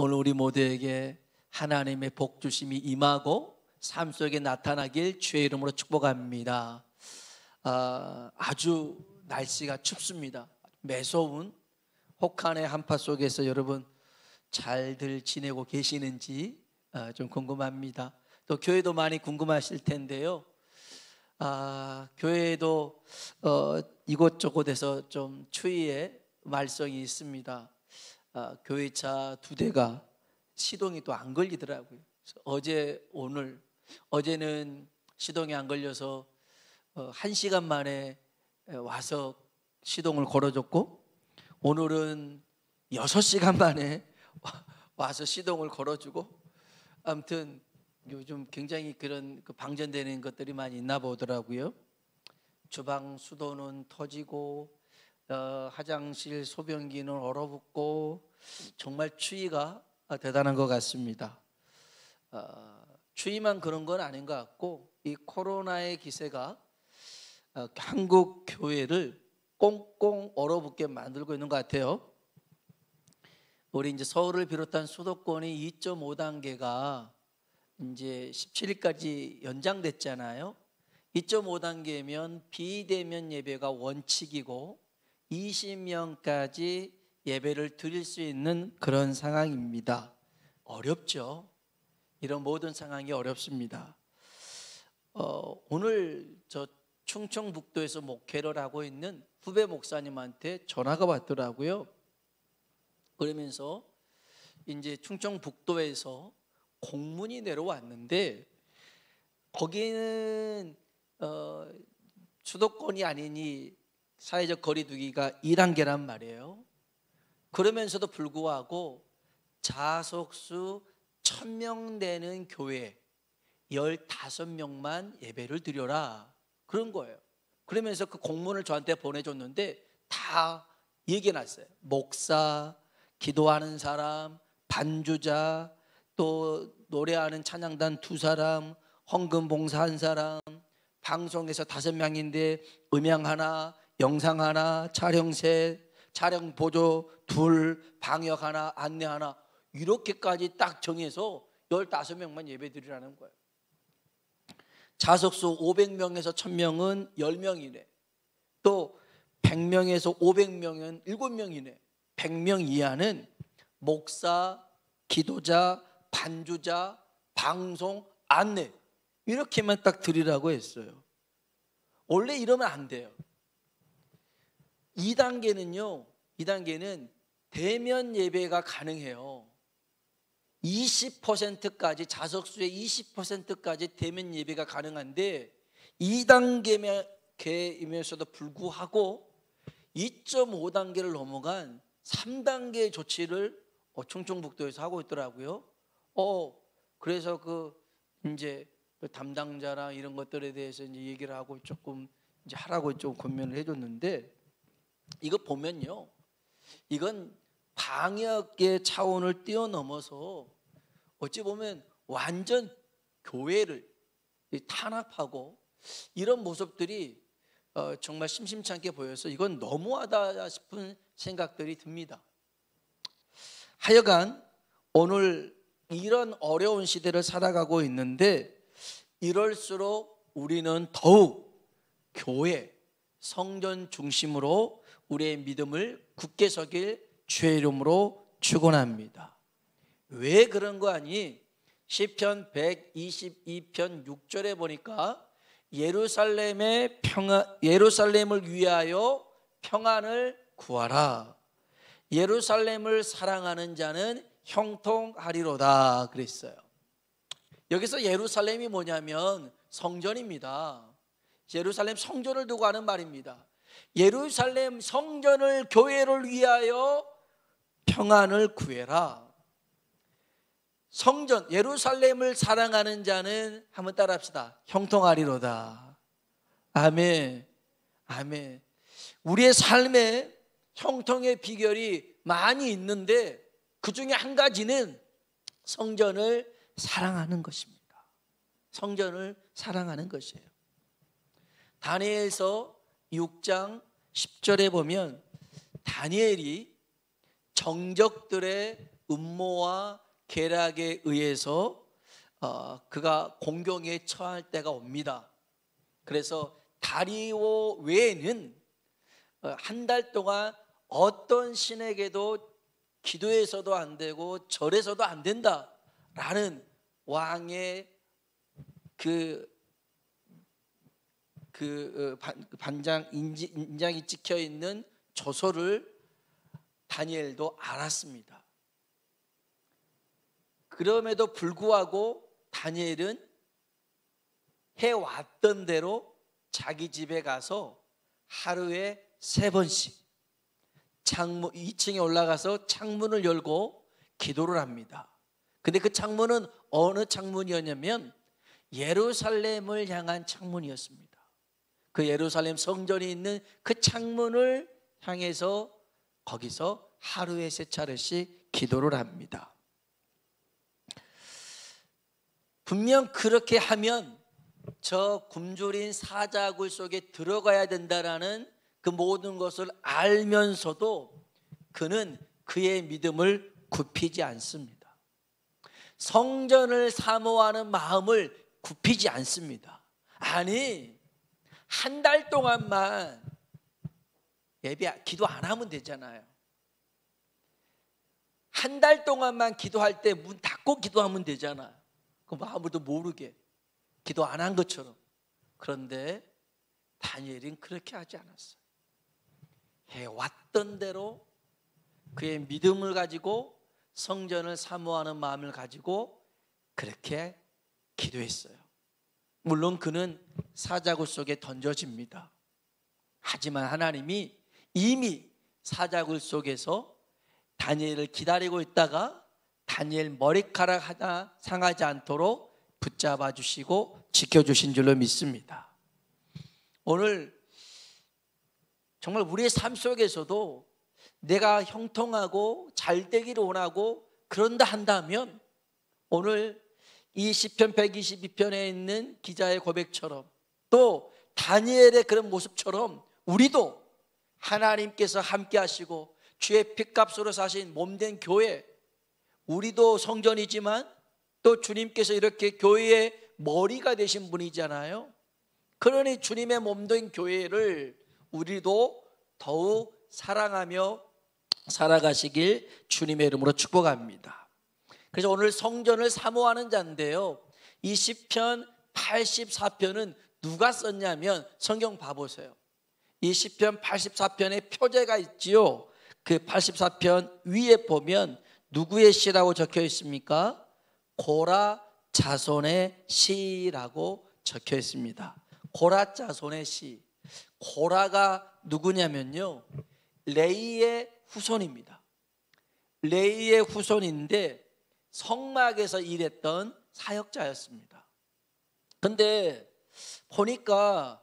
오늘 우리 모두에게 하나님의 복 주심이 임하고 삶 속에 나타나길 주의 이름으로 축복합니다. 아주 날씨가 춥습니다. 매서운 혹한의 한파 속에서 여러분 잘들 지내고 계시는지 좀 궁금합니다. 또 교회도 많이 궁금하실 텐데요. 교회도 이곳저곳에서 좀 추위의 말썽이 있습니다. 교회차 2대가 시동이 또 안 걸리더라고요. 어제 오늘 어제는 시동이 안 걸려서 1시간 만에 와서 시동을 걸어줬고, 오늘은 6시간 만에 와서 시동을 걸어주고, 아무튼 요즘 굉장히 그런 방전되는 것들이 많이 있나 보더라고요. 주방 수도는 터지고 화장실 소변기는 얼어붙고 정말 추위가 대단한 것 같습니다. 추위만 그런 건 아닌 것 같고, 이 코로나의 기세가 한국 교회를 꽁꽁 얼어붙게 만들고 있는 것 같아요. 우리 이제 서울을 비롯한 수도권이 2.5단계가 이제 17일까지 연장됐잖아요. 2.5단계면 비대면 예배가 원칙이고 20명까지 예배를 드릴 수 있는 그런 상황입니다. 어렵죠. 이런 모든 상황이 어렵습니다. 오늘 저 충청북도에서 목회를 하고 있는 후배 목사님한테 전화가 왔더라고요. 그러면서 이제 충청북도에서 공문이 내려왔는데, 거기는 수도권이 아니니 사회적 거리 두기가 2단계란 말이에요. 그러면서도 불구하고 자석수 1000명 되는 교회 15명만 예배를 드려라, 그런 거예요. 그러면서 그 공문을 저한테 보내줬는데 다 얘기해놨어요. 목사, 기도하는 사람, 반주자, 또 노래하는 찬양단 2사람, 헌금 봉사 1사람, 방송에서 5명인데 음향 하나, 영상 하나, 촬영 셋, 촬영 보조 2, 방역 하나, 안내 하나, 이렇게까지 딱 정해서 15명만 예배 드리라는 거예요. 자석수 500명에서 1000명은 10명이네. 또 100명에서 500명은 7명이네. 100명 이하는 목사, 기도자, 반주자, 방송, 안내, 이렇게만 딱 드리라고 했어요. 원래 이러면 안 돼요. 2단계는 대면 예배가 가능해요. 20%까지, 자석수의 20%까지 대면 예배가 가능한데 2단계임에서도 불구하고 2.5단계를 넘어간 3단계 조치를 충청북도에서 하고 있더라고요. 그래서 이제 담당자랑 이런 것들에 대해서 이제 얘기를 하고 조금 이제 하라고 좀 권면을 해줬는데, 이거 보면요, 이건 방역의 차원을 뛰어넘어서 어찌 보면 완전 교회를 탄압하고 이런 모습들이 정말 심심찮게 보여서 이건 너무하다 싶은 생각들이 듭니다. 하여간 오늘 이런 어려운 시대를 살아가고 있는데, 이럴수록 우리는 더욱 교회, 성전 중심으로 우리의 믿음을 굳게 서길 주의 이름으로 축원합니다. 왜 그런 거 아니? 시편 122편 6절에 보니까 예루살렘을 위하여 평안을 구하라. 예루살렘을 사랑하는 자는 형통하리로다 그랬어요. 여기서 예루살렘이 뭐냐면 성전입니다. 예루살렘 성전을 두고 하는 말입니다. 예루살렘 성전을, 교회를 위하여 평안을 구해라. 성전, 예루살렘을 사랑하는 자는, 한번 따라합시다, 형통하리로다. 아멘, 아멘. 우리의 삶에 형통의 비결이 많이 있는데 그 중에 한 가지는 성전을 사랑하는 것입니다. 성전을 사랑하는 것이에요. 다니엘서 6장 10절에 보면 다니엘이 정적들의 음모와 계략에 의해서 그가 공경에 처할 때가 옵니다. 그래서 다리오 외에는 한 달 동안 어떤 신에게도 기도해서도 안 되고 절에서도 안 된다라는 왕의 반장 인장이 찍혀 있는 조서를 다니엘도 알았습니다. 그럼에도 불구하고 다니엘은 해왔던 대로 자기 집에 가서 하루에 3번씩 창문 2층에 올라가서 창문을 열고 기도를 합니다. 근데 그 창문은 어느 창문이었냐면 예루살렘을 향한 창문이었습니다. 그 예루살렘 성전이 있는 그 창문을 향해서 거기서 하루에 3차례씩 기도를 합니다. 분명 그렇게 하면 저 굶주린 사자굴 속에 들어가야 된다라는 그 모든 것을 알면서도 그는 그의 믿음을 굽히지 않습니다. 성전을 사모하는 마음을 굽히지 않습니다. 아니, 한 달 동안만 기도 안 하면 되잖아요. 한 달 동안만 기도할 때 문 닫고 기도하면 되잖아요. 그럼 아무도 모르게 기도 안 한 것처럼. 그런데 다니엘은 그렇게 하지 않았어요. 해왔던 대로 그의 믿음을 가지고 성전을 사모하는 마음을 가지고 그렇게 기도했어요. 물론 그는 사자굴 속에 던져집니다. 하지만 하나님이 이미 사자굴 속에서 다니엘을 기다리고 있다가 다니엘 머리카락 하나 상하지 않도록 붙잡아 주시고 지켜주신 줄로 믿습니다. 오늘 정말 우리의 삶 속에서도 내가 형통하고 잘 되기를 원하고 그런다 한다면 오늘 이 시편 122편에 있는 기자의 고백처럼 또 다니엘의 그런 모습처럼 우리도 하나님께서 함께 하시고 주의 핏값으로 사신 몸된 교회, 우리도 성전이지만 또 주님께서 이렇게 교회의 머리가 되신 분이잖아요. 그러니 주님의 몸된 교회를 우리도 더욱 사랑하며 살아가시길 주님의 이름으로 축복합니다. 그래서 오늘 성전을 사모하는 자인데요, 이 시편 84편은 누가 썼냐면 성경 봐보세요. 이 시편 84편에 표제가 있지요. 그 84편 위에 보면 누구의 시라고 적혀 있습니까? 고라 자손의 시라고 적혀 있습니다. 고라 자손의 시. 고라가 누구냐면요, 레이의 후손입니다. 레이의 후손인데 성막에서 일했던 사역자였습니다. 근데 보니까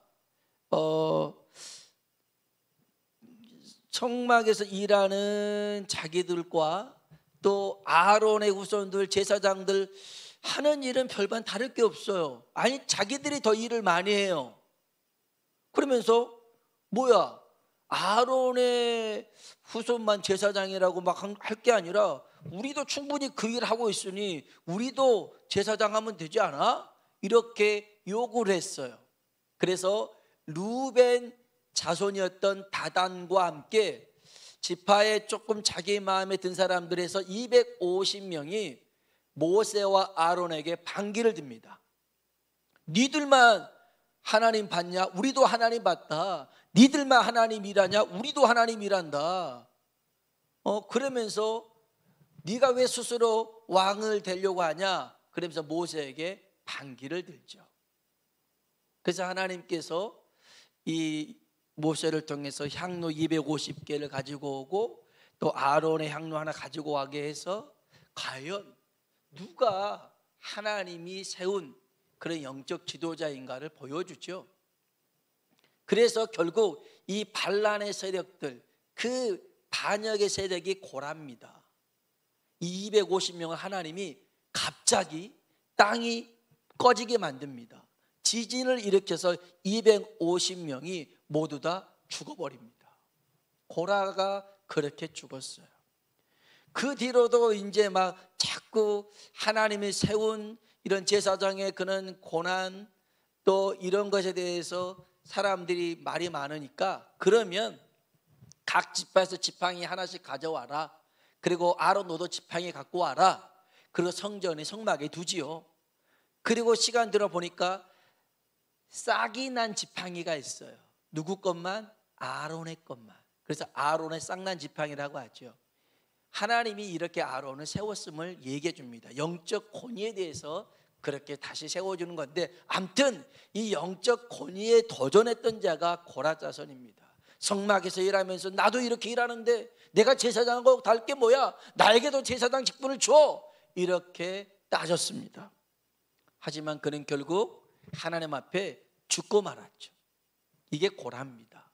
성막에서 일하는 자기들과 또 아론의 후손들, 제사장들 하는 일은 별반 다를 게 없어요. 아니, 자기들이 더 일을 많이 해요. 그러면서 뭐야, 아론의 후손만 제사장이라고 막 할 게 아니라 우리도 충분히 그 일을 하고 있으니 우리도 제사장 하면 되지 않아? 이렇게 요구를 했어요. 그래서 루벤 자손이었던 다단과 함께 지파에 조금 자기 마음에 든 사람들에서 250명이 모세와 아론에게 반기를 듭니다. 니들만 하나님 받냐? 우리도 하나님 받다. 니들만 하나님 일하냐? 우리도 하나님 일한다. 그러면서 네가 왜 스스로 왕을 되려고 하냐? 그러면서 모세에게 반기를 들죠. 그래서 하나님께서 이 모세를 통해서 향로 250개를 가지고 오고 또 아론의 향로 하나 가지고 가게 해서 과연 누가 하나님이 세운 그런 영적 지도자인가를 보여주죠. 그래서 결국 이 반란의 세력들, 그 반역의 세력이 고랍니다. 이 250명을 하나님이 갑자기 땅이 꺼지게 만듭니다. 지진을 일으켜서 250명이 모두 다 죽어버립니다. 고라가 그렇게 죽었어요. 그 뒤로도 이제 막 자꾸 하나님이 세운 이런 제사장의 그런 고난 또 이런 것에 대해서 사람들이 말이 많으니까 그러면 각 지파에서 지팡이 하나씩 가져와라. 그리고 아론 너도 지팡이 갖고 와라. 그리고 성전에 성막에 두지요. 그리고 시간 들어 보니까 싹이 난 지팡이가 있어요. 누구 것만? 아론의 것만. 그래서 아론의 싹난 지팡이라고 하죠. 하나님이 이렇게 아론을 세웠음을 얘기해 줍니다. 영적 권위에 대해서 그렇게 다시 세워주는 건데, 아무튼 이 영적 권위에 도전했던 자가 고라 자손입니다. 성막에서 일하면서 나도 이렇게 일하는데 내가 제사장하고 다를 게 뭐야? 나에게도 제사장 직분을 줘. 이렇게 따졌습니다. 하지만 그는 결국 하나님 앞에 죽고 말았죠. 이게 고라입니다.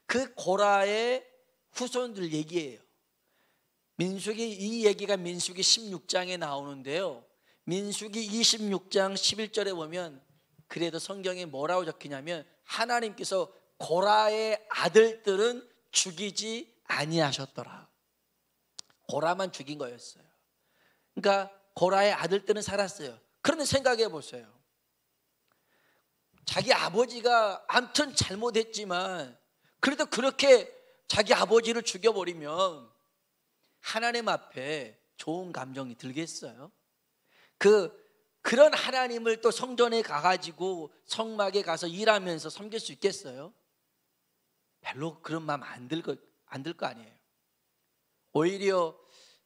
그 고라의 후손들 얘기예요. 민수기, 이 얘기가 민수기 16장에 나오는데요, 민수기 26장 11절에 보면 그래도 성경에 뭐라고 적히냐면 하나님께서 고라의 아들들은 죽이지 아니하셨더라. 고라만 죽인 거였어요. 그러니까 고라의 아들들은 살았어요. 그런데 생각해 보세요. 자기 아버지가 아무튼 잘못했지만 그래도 그렇게 자기 아버지를 죽여버리면 하나님 앞에 좋은 감정이 들겠어요? 그런 하나님을 또 성전에 가가지고 성막에 가서 일하면서 섬길 수 있겠어요? 별로 그런 마음 안 들 거 아니에요. 오히려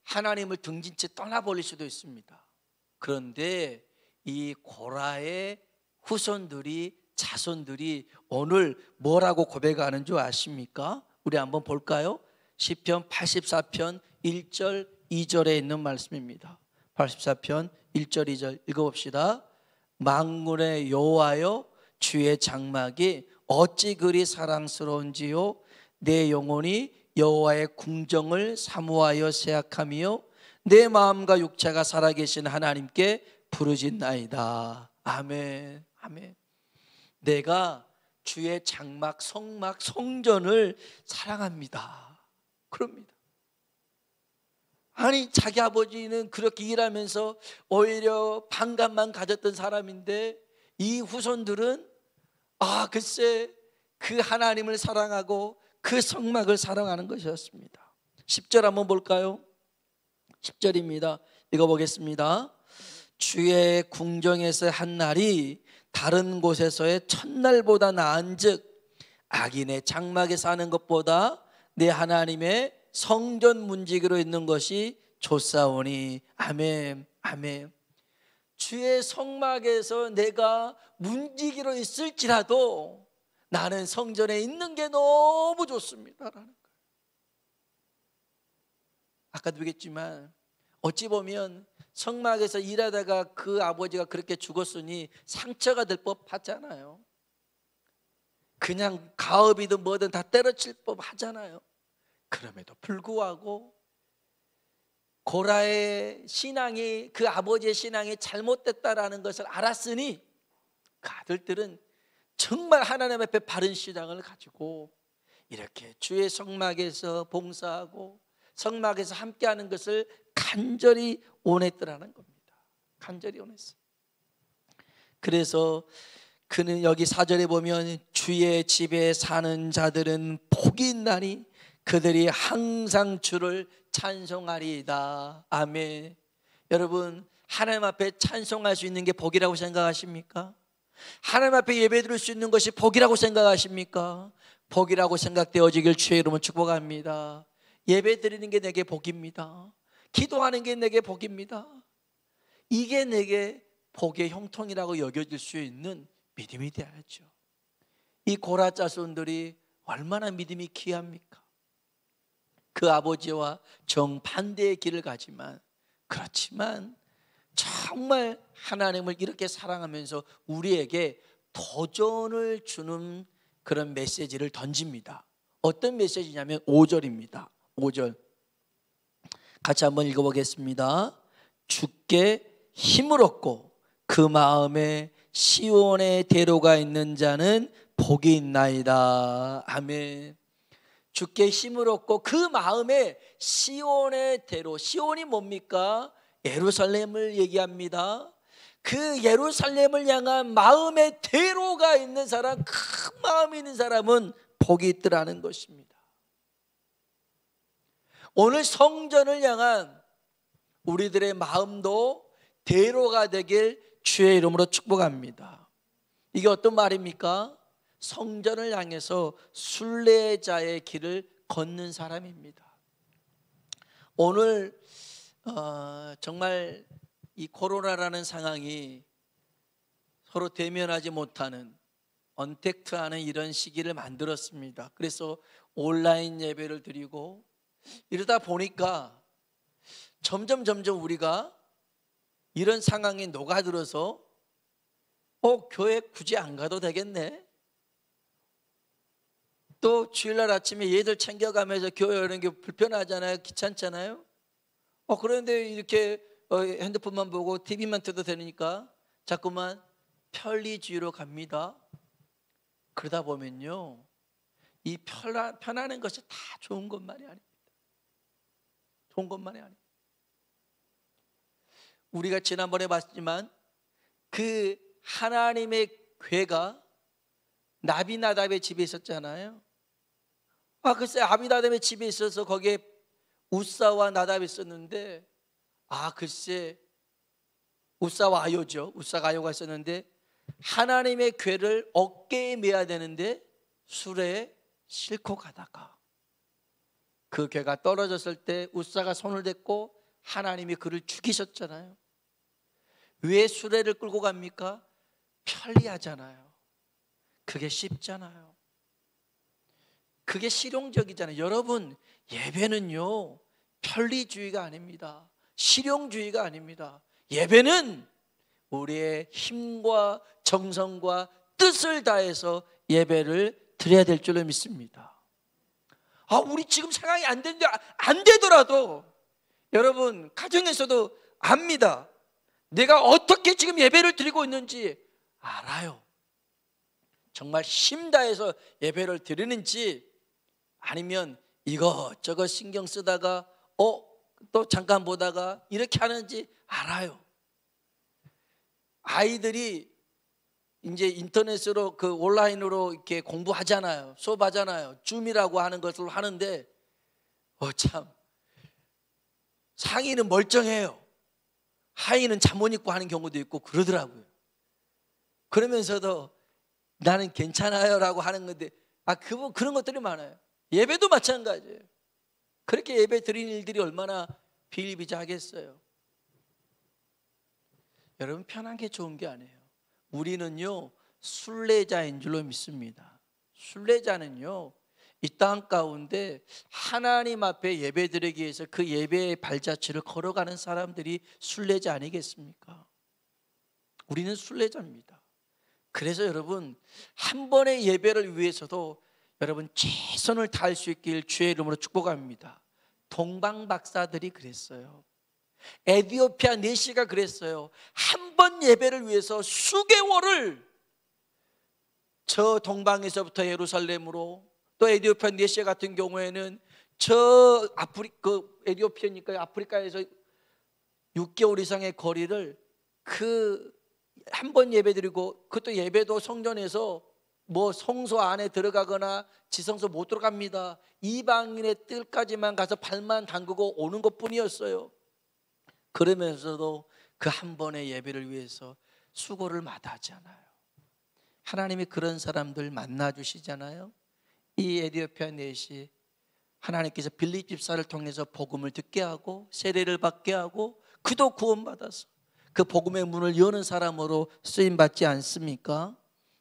하나님을 등진 채 떠나버릴 수도 있습니다. 그런데 이 고라의 후손들이, 자손들이 오늘 뭐라고 고백하는 줄 아십니까? 우리 한번 볼까요? 시편 84편 1절 2절에 있는 말씀입니다. 84편 1절 2절 읽어봅시다. 만군의 여호와여, 주의 장막이 어찌 그리 사랑스러운지요. 내 영혼이 여호와의 궁정을 사모하여 생각하며 내 마음과 육체가 살아계신 하나님께 부르짖나이다. 아멘, 아멘. 내가 주의 장막, 성막, 성전을 사랑합니다. 그럽니다. 아니, 자기 아버지는 그렇게 일하면서 오히려 반감만 가졌던 사람인데 이 후손들은 글쎄 그 하나님을 사랑하고 그 성막을 사랑하는 것이었습니다. 10절 한번 볼까요? 10절입니다. 읽어보겠습니다. 주의 궁정에서 한 날이 다른 곳에서의 첫날보다 나은즉 악인의 장막에 사는 것보다 내 하나님의 성전 문지기로 있는 것이 좋사오니. 아멘, 아멘. 주의 성막에서 내가 문지기로 있을지라도 나는 성전에 있는 게 너무 좋습니다라는 거예요. 아까도 얘기했지만 어찌 보면 성막에서 일하다가 그 아버지가 그렇게 죽었으니 상처가 될 법하잖아요. 그냥 가업이든 뭐든 다 때려칠 법하잖아요. 그럼에도 불구하고 고라의 신앙이, 그 아버지의 신앙이 잘못됐다라는 것을 알았으니 그 아들들은 정말 하나님 앞에 바른 신앙을 가지고 이렇게 주의 성막에서 봉사하고 성막에서 함께하는 것을 간절히 원했더라는 겁니다. 간절히 원했어요. 그래서 그는 여기 4절에 보면 주의 집에 사는 자들은 복이 있나니 그들이 항상 주를 찬송하리이다. 아멘. 여러분, 하나님 앞에 찬송할 수 있는 게 복이라고 생각하십니까? 하나님 앞에 예배드릴 수 있는 것이 복이라고 생각하십니까? 복이라고 생각되어지길 주의 이름으로 축복합니다. 예배드리는 게 내게 복입니다. 기도하는 게 내게 복입니다. 이게 내게 복의 형통이라고 여겨질 수 있는 믿음이 되어야죠. 이 고라 자손들이 얼마나 믿음이 귀합니까? 그 아버지와 정반대의 길을 가지만, 그렇지만 정말 하나님을 이렇게 사랑하면서 우리에게 도전을 주는 그런 메시지를 던집니다. 어떤 메시지냐면 5절입니다. 5절 같이 한번 읽어보겠습니다. 주께 힘을 얻고 그 마음에 시온의 대로가 있는 자는 복이 있나이다. 아멘. 주께 힘을 얻고 그 마음에 시온의 대로, 시온이 뭡니까? 예루살렘을 얘기합니다. 그 예루살렘을 향한 마음의 대로가 있는 사람, 큰 마음이 있는 사람은 복이 있더라는 것입니다. 오늘 성전을 향한 우리들의 마음도 대로가 되길 주의 이름으로 축복합니다. 이게 어떤 말입니까? 성전을 향해서 순례자의 길을 걷는 사람입니다. 오늘 정말 이 코로나라는 상황이 서로 대면하지 못하는, 언택트하는 이런 시기를 만들었습니다. 그래서 온라인 예배를 드리고 이러다 보니까 점점 우리가 이런 상황에 녹아들어서 교회 굳이 안 가도 되겠네, 또 주일날 아침에 얘들 챙겨가면서 교회 오는 게 불편하잖아요, 귀찮잖아요. 그런데 이렇게 핸드폰만 보고 TV만 틀어도 되니까 자꾸만 편리주의로 갑니다. 그러다 보면요, 이 편하는 것이 다 좋은 것만이 아닙니다. 좋은 것만이 아닙니다. 우리가 지난번에 봤지만 그 하나님의 괴가 나비나답의 집에 있었잖아요. 글쎄, 아비나답의 집에 있어서 거기에 우사와 나답이 있었는데, 글쎄, 우사와 아요죠. 우사가 아요가 있었는데 하나님의 괴를 어깨에 메야 되는데 수레에 싣고 가다가 그 괴가 떨어졌을 때 우사가 손을 댔고 하나님이 그를 죽이셨잖아요. 왜 수레를 끌고 갑니까? 편리하잖아요. 그게 쉽잖아요. 그게 실용적이잖아요. 여러분, 예배는요 편리주의가 아닙니다. 실용주의가 아닙니다. 예배는 우리의 힘과 정성과 뜻을 다해서 예배를 드려야 될 줄로 믿습니다. 우리 지금 상황이 안 되더라도 여러분, 가정에서도 압니다. 내가 어떻게 지금 예배를 드리고 있는지 알아요. 정말 힘 다해서 예배를 드리는지, 아니면 이것저것 신경 쓰다가 또 잠깐 보다가 이렇게 하는지 알아요. 아이들이 이제 인터넷으로 온라인으로 이렇게 공부하잖아요. 수업하잖아요. 줌이라고 하는 것을 하는데 참, 상의는 멀쩡해요. 하의는 잠옷 입고 하는 경우도 있고 그러더라고요. 그러면서도 나는 괜찮아요 라고 하는 건데 그런 것들이 많아요. 예배도 마찬가지예요. 그렇게 예배 드리는 일들이 얼마나 비일비재하겠어요. 여러분, 편한 게 좋은 게 아니에요. 우리는요 순례자인 줄로 믿습니다. 순례자는요 이 땅 가운데 하나님 앞에 예배 드리기 위해서 그 예배의 발자취를 걸어가는 사람들이 순례자 아니겠습니까? 우리는 순례자입니다. 그래서 여러분, 한 번의 예배를 위해서도 여러분 최선을 다할 수 있길 주의 이름으로 축복합니다. 동방 박사들이 그랬어요. 에티오피아 내시가 그랬어요. 한 번 예배를 위해서 수개월을 저 동방에서부터 예루살렘으로, 또 에티오피아 내시 같은 경우에는 저 에티오피아니까 아프리카에서 6개월 이상의 거리를 한 번 예배 드리고, 그것도 예배도 성전에서 성소 안에 들어가거나 지성소 못 들어갑니다. 이방인의 뜰까지만 가서 발만 담그고 오는 것뿐이었어요. 그러면서도 그 한 번의 예배를 위해서 수고를 마다하지 않아요. 하나님이 그런 사람들 만나주시잖아요. 이 에티오피아 넷이 하나님께서 빌립 집사를 통해서 복음을 듣게 하고 세례를 받게 하고 그도 구원받아서 그 복음의 문을 여는 사람으로 쓰임받지 않습니까?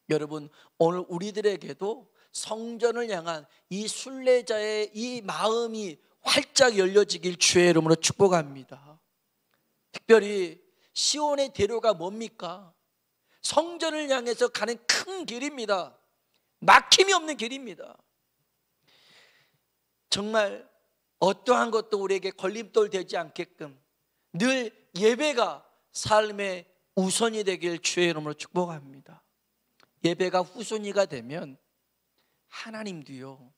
여러분, 오늘 우리들에게도 성전을 향한 이 순례자의 이 마음이 활짝 열려지길 주의 이름으로 축복합니다. 특별히 시온의 대로가 뭡니까? 성전을 향해서 가는 큰 길입니다. 막힘이 없는 길입니다. 정말 어떠한 것도 우리에게 걸림돌 되지 않게끔 늘 예배가 삶의 우선이 되길 주의 이름으로 축복합니다. 예배가 후순위가 되면 하나님도요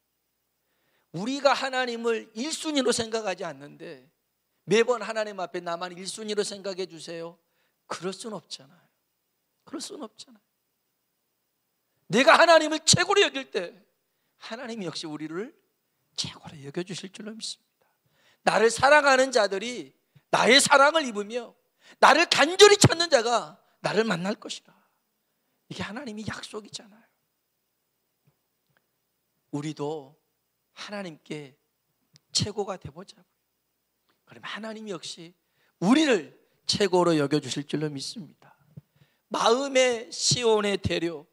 우리가 하나님을 1순위로 생각하지 않는데 매번 하나님 앞에 나만 1순위로 생각해 주세요. 그럴 수는 없잖아요. 그럴 수는 없잖아요. 내가 하나님을 최고로 여길 때 하나님이 역시 우리를 최고로 여겨주실 줄로 믿습니다. 나를 사랑하는 자들이 나의 사랑을 입으며 나를 간절히 찾는 자가 나를 만날 것이라. 이게 하나님이 약속이잖아요. 우리도 하나님께 최고가 되보자고요. 그럼 하나님 역시 우리를 최고로 여겨주실 줄로 믿습니다. 마음의 시온의 대로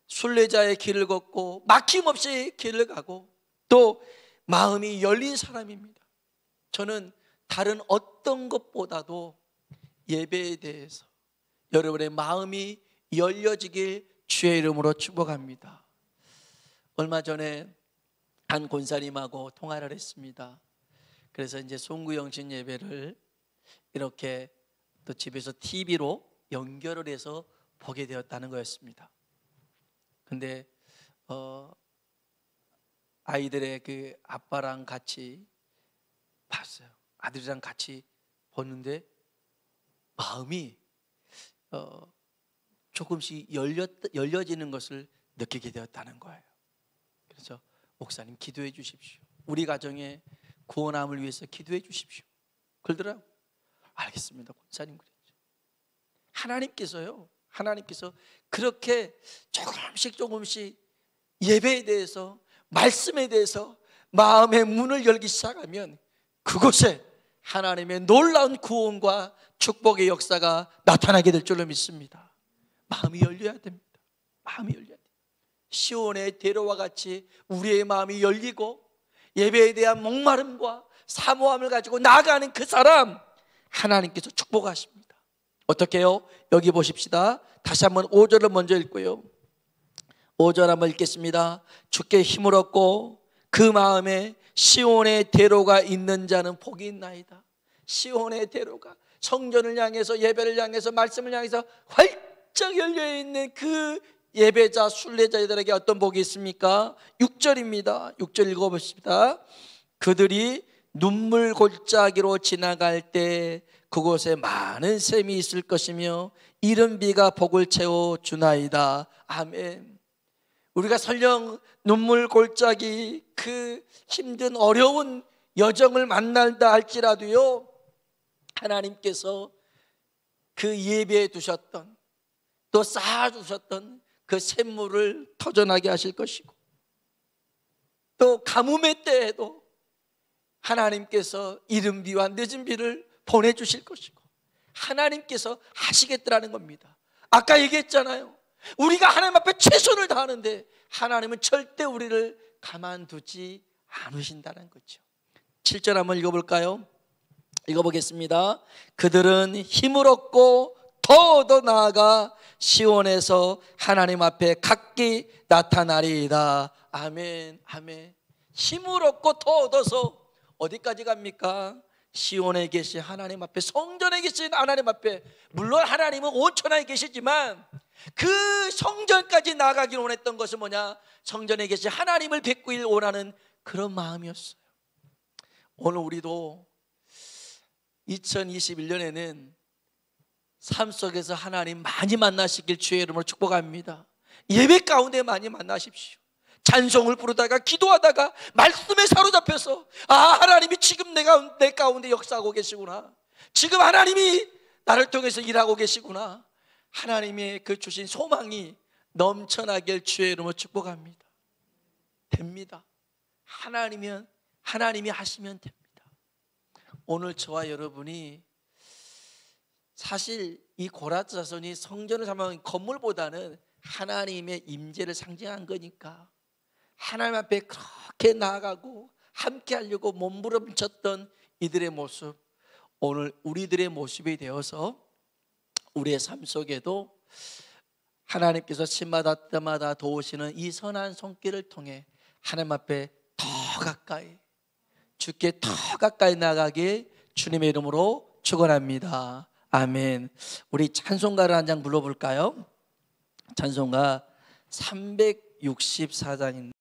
순례자의 길을 걷고 막힘없이 길을 가고 또 마음이 열린 사람입니다. 저는 다른 어떤 것보다도 예배에 대해서 여러분의 마음이 열려지길 주의 이름으로 축복합니다. 얼마 전에 한 권사님하고 통화를 했습니다. 그래서 이제 송구영신 예배를 이렇게 또 집에서 TV로 연결을 해서 보게 되었다는 거였습니다. 근데 아이들의 그 아빠랑 같이 봤어요. 아들이랑 같이 보는데 마음이 조금씩 열려지는 것을 느끼게 되었다는 거예요. 그래서 목사님 기도해 주십시오. 우리 가정의 구원함을 위해서 기도해 주십시오. 그러더라고요. 알겠습니다. 목사님 그랬죠. 하나님께서 그렇게 조금씩 예배에 대해서 말씀에 대해서 마음의 문을 열기 시작하면 그곳에 하나님의 놀라운 구원과 축복의 역사가 나타나게 될 줄로 믿습니다. 마음이 열려야 됩니다. 마음이 열려야 됩니다. 시온의 대로와 같이 우리의 마음이 열리고 예배에 대한 목마름과 사모함을 가지고 나아가는 그 사람 하나님께서 축복하십니다. 어떻게 해요? 여기 보십시다. 다시 한번 5절을 먼저 읽고요. 5절 한번 읽겠습니다. 주께 힘을 얻고 그 마음에 시온의 대로가 있는 자는 복이 있나이다. 시온의 대로가 성전을 향해서 예배를 향해서 말씀을 향해서 활짝 열려있는 그 예배자 순례자들에게 어떤 복이 있습니까? 6절입니다. 6절 읽어보십시다. 그들이 눈물 골짜기로 지나갈 때 그곳에 많은 샘이 있을 것이며 이른 비가 복을 채워 주나이다. 아멘. 우리가 설령 눈물 골짜기 그 힘든 어려운 여정을 만난다 할지라도요, 하나님께서 그 예배에 두셨던 또 쌓아두셨던 그 샘물을 터져나게 하실 것이고 또 가뭄의 때에도 하나님께서 이른 비와 늦은 비를 보내주실 것이고 하나님께서 하시겠다라는 겁니다. 아까 얘기했잖아요. 우리가 하나님 앞에 최선을 다하는데 하나님은 절대 우리를 가만두지 않으신다는 거죠. 7절 한번 읽어볼까요? 읽어보겠습니다. 그들은 힘을 얻고 더 나아가 시온에서 하나님 앞에 각기 나타나리이다. 아멘, 아멘. 힘을 얻고 더 얻어서 어디까지 갑니까? 시온에 계신 하나님 앞에, 성전에 계신 하나님 앞에, 물론 하나님은 온천하에 계시지만 그 성전까지 나가길 원했던 것은 뭐냐? 성전에 계신 하나님을 뵙길 원하는 그런 마음이었어요. 오늘 우리도 2021년에는 삶 속에서 하나님 많이 만나시길 주의 이름으로 축복합니다. 예배 가운데 많이 만나십시오. 찬송을 부르다가 기도하다가 말씀에 사로잡혀서 하나님이 지금 내 가운데 역사하고 계시구나, 지금 하나님이 나를 통해서 일하고 계시구나, 하나님의 그 주신 소망이 넘쳐나길 주의 이름으로 축복합니다. 됩니다. 하나님이 하시면 됩니다. 오늘 저와 여러분이 사실 이 고라트 자손이 성전을 삼은 건물보다는 하나님의 임재를 상징한 거니까 하나님 앞에 그렇게 나아가고 함께 하려고 몸부림쳤던 이들의 모습, 오늘 우리들의 모습이 되어서 우리의 삶 속에도 하나님께서 시마다 때마다 도우시는 이 선한 손길을 통해 하나님 앞에 더 가까이, 주께 더 가까이 나가게 주님의 이름으로 축원합니다. 아멘. 우리 찬송가를 한 장 불러볼까요? 찬송가 364장입니다.